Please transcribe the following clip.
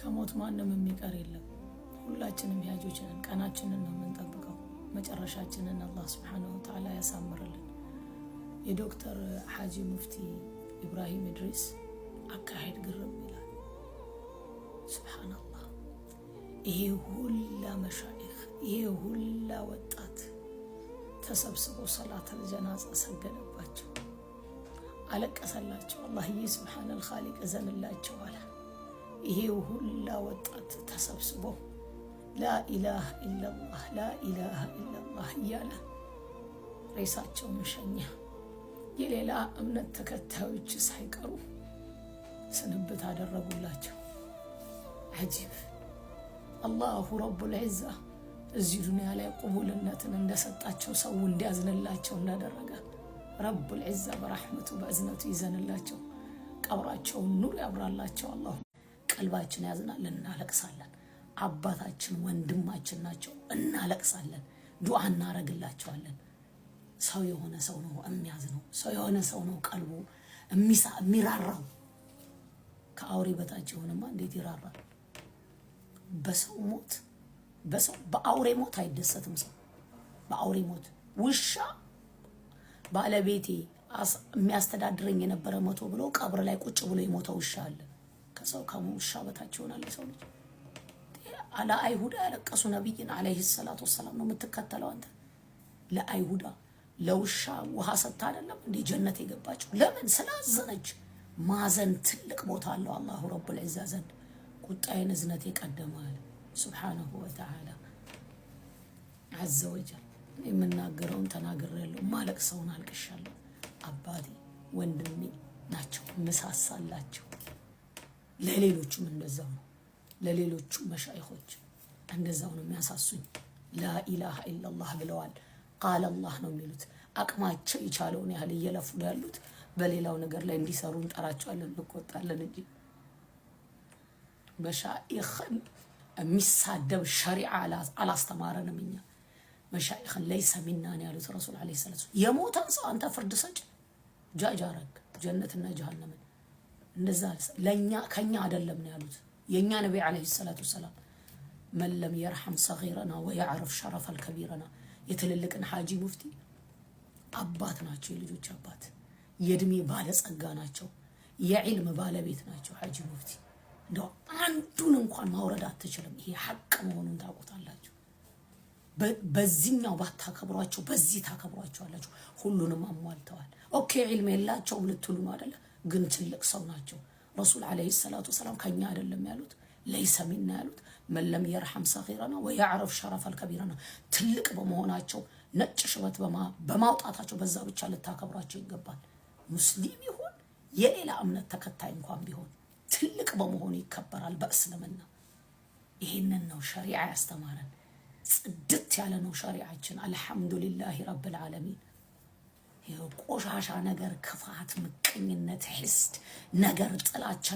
ከሞት ማንም የሚቀር የለም። ሁላችንም ያጆች ነን። ቀናችንን ነው የምንጠብቀው። መጨረሻችንን አላህ Subhanahu Wa Ta'ala ያሳምርልን። የዶክተር ሐጂ ሙፍቲ ኢብራሂም ኢድሪስ አካሄድ ግርም ይላል። ሱብሃንአላህ። ይሄ ሁላ መሻይኽ፣ ይሄ ሁላ ወጣት ተሰብስቦ ሰላተል ጀናዛ ሰገደባቸው፣ አለቀሰላቸው። አላህዬ ሱብሃነል ኻሊቅ እዘንላቸው አለ። ይሄ ሁላ ወጣት ተሰብስቦ ላኢላሃ ኢላላህ ላኢላሃ ኢላላህ እያለ ሬሳቸው መሸኛ። የሌላ እምነት ተከታዮች ሳይቀሩ ስንብት አደረጉላቸው። አጂብ። አላሁ ረቡል ዒዛ እዚህ ዱንያ ላይ ቁቡልነትን እንደሰጣቸው ሰው እንዲያዝንላቸው እንዳደረገ ረቡል ዒዛ በረሕመቱ በእዝነቱ ይዘንላቸው፣ ቀብራቸውን ኑር ያብራላቸው። አላሁ ቀልባችን ያዝናል፣ እናለቅሳለን። አባታችን ወንድማችን ናቸው፣ እናለቅሳለን፣ ዱዓ እናረግላቸዋለን። ሰው የሆነ ሰው ነው የሚያዝነው፣ ሰው የሆነ ሰው ነው ቀልቡ የሚራራው። ከአውሬ በታች የሆነማ እንዴት ይራራል? በሰው ሞት በአውሬ ሞት አይደሰትም ሰው። በአውሬ ሞት ውሻ ባለቤቴ የሚያስተዳድረኝ የነበረ መቶ ብሎ ቀብር ላይ ቁጭ ብሎ የሞተ ውሻ አለ። ከሰው ከውሻ በታች ይሆናል የሰው ልጅ። አላ አይሁዳ ያለቀሱ ነብይን አለይሂ ሰላቱ ወሰላም ነው የምትከተለው አንተ? ለአይሁዳ ለውሻ ውሃ ሰጥታ አይደለም እንዴ ጀነት የገባችው? ለምን? ስላዘነች። ማዘን ትልቅ ቦታ አለው አላሁ ረቡል ዒዛ ዘንድ። ቁጣዬን እዝነት የቀደማል ሱብሃነሁ ወተዓላ ዐዘ ወጀል። የምናገረውን ተናግሬያለሁ፣ ማለቅሰውን አልቅሻለሁ። አባቴ ወንድሜ ናቸው፣ ምሳሳላቸው። ለሌሎቹም እንደዛው ነው። ለሌሎቹ መሻይኾች እንደዛው ነው የሚያሳሱኝ። ላኢላሃ ኢላላህ ብለዋል፣ ቃል አላህ ነው የሚሉት። አቅማቸው የቻለውን ያህል እየለፉ ያሉት በሌላው ነገር ላይ እንዲሰሩ እንጠራቸዋለን፣ እንቆጣለን እንጂ መሻይኽን የሚሳደብ ሸሪዓ አላስተማረንም። እኛ መሻይኽን ለይሰ ሚናን ያሉት ረሱል አለይሂ ሰላቱ የሞተን ሰው አንተ ፍርድ ሰጭ ጃጃረክ ጀነትና ጀሃነምን እንደዛ ለኛ ከኛ አይደለም ነው ያሉት የኛ ነብይ አለይሂ ሰላቱ ሰላም። መለም يرحم صغيرنا ويعرف شرف الكبيرنا የትልልቅን ሐጂ ሙፍቲ አባት ናቸው፣ የልጆች አባት፣ የእድሜ ባለጸጋ ናቸው፣ የዒልም ባለቤት ናቸው ሐጂ ሙፍቲ። እንደው አንዱን እንኳን ማውረድ አትችልም። ይሄ ሐቅ መሆኑን ታውቁታላችሁ። በዚህኛው ባታከብሯቸው በዚህ ታከብሯቸዋላችሁ። ሁሉንም አሟልተዋል። ኦኬ ዒልም የላቸውም ልትሉ ነው አይደለ? ግን ትልቅ ሰው ናቸው። ረሱል አለይሂ ሰላቱ ሰላም ከኛ አይደለም ያሉት፣ ለይሰ ሚና ያሉት መለም يرحم صغيرنا ويعرف شرف الكبيرنا። ትልቅ በመሆናቸው ነጭ ሽበት በማውጣታቸው በዛ ብቻ ልታከብሯቸው ይገባል። ሙስሊም ይሁን የሌላ እምነት ተከታይ እንኳን ቢሆን ትልቅ በመሆኑ ይከበራል በእስልምና። ይሄንን ነው ሸሪዓ ያስተማረን። ጽድት ያለ ነው ሸሪዓችን። አልহামዱሊላሂ ረብል ዓለሚን። ቆሻሻ ነገር፣ ክፋት፣ ምቀኝነት፣ ሂስድ ነገር፣ ጥላቻ